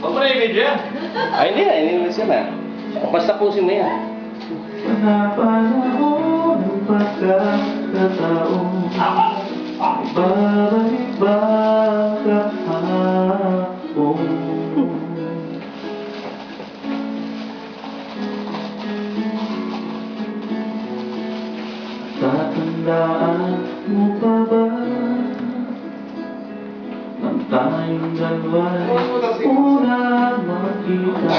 Huwag mo na i-video yan. Ay, hindi na. Inilis ka na. Basta pusin mo yan. Napanahon ng pagkakataon, ibabalik ba kahapon? Tatandaan mo pa ba nang tayong dalawa'y unang makita?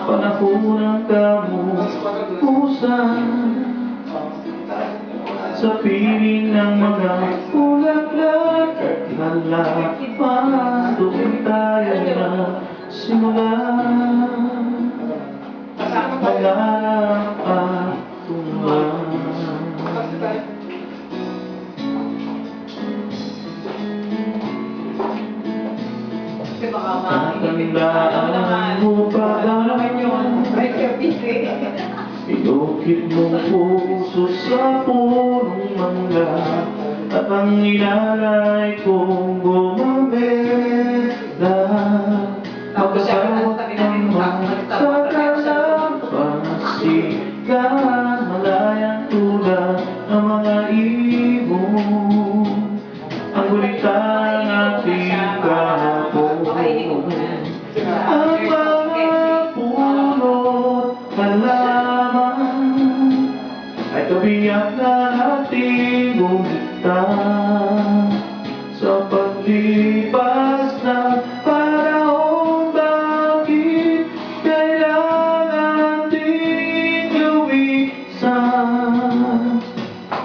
Panahon ng kamuhusan sa piling ng mga bulaklak at halaman, doon tayo na simulan pangarap at tuman. Tatandaan mo ba pinukit mong puso sa punong mangga at ang inalay kong gumamela. Magkasawat ng mga kalapasigan, malayang tulad ng mga ibon, ang gulitang ating kahapon. Ang mga punot halaman ay kabiyak na ating bumigtan sa paglipas ng panahon. Bakit kailangan nating lumisan?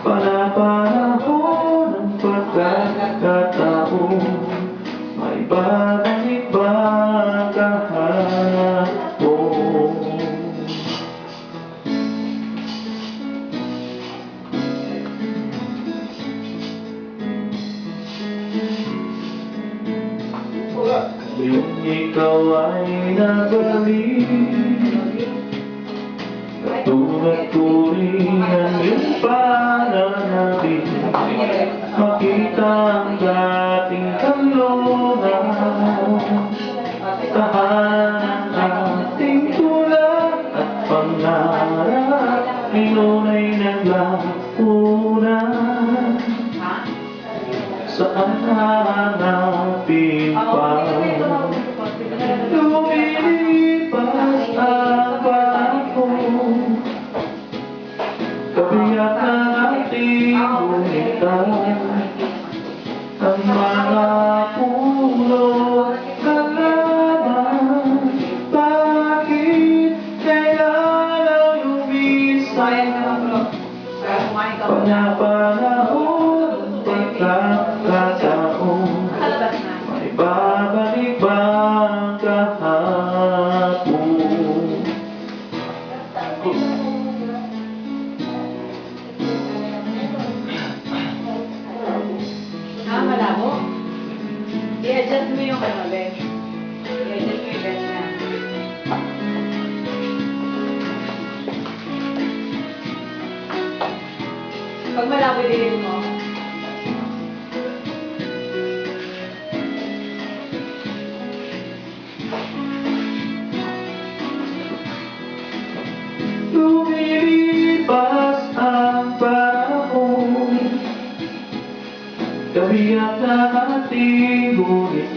Panahon ng pagkakataon, may babalik ba kahapon? Yung ikaw ay nabalik, katulad ko rin ang iyong pananabik, makita ang dating kalooban, tahanan ang ating tulad at pangarap, ngayon ay naglaho na. Saan hanapin pa? Lumilipas ang panahon, kabiyak ng ating bunitan, ang mga pulot halaman. Bakit kailangan lumisan? Panahon pagkakataon, may babalik ba kahapon? Malabo? I-adjust mo yung ano, Ben. I-adjust mo yung Ben niya. Pag malabo, dilin mo. Lumilipas ang panahon, kabiyak na ating ngunit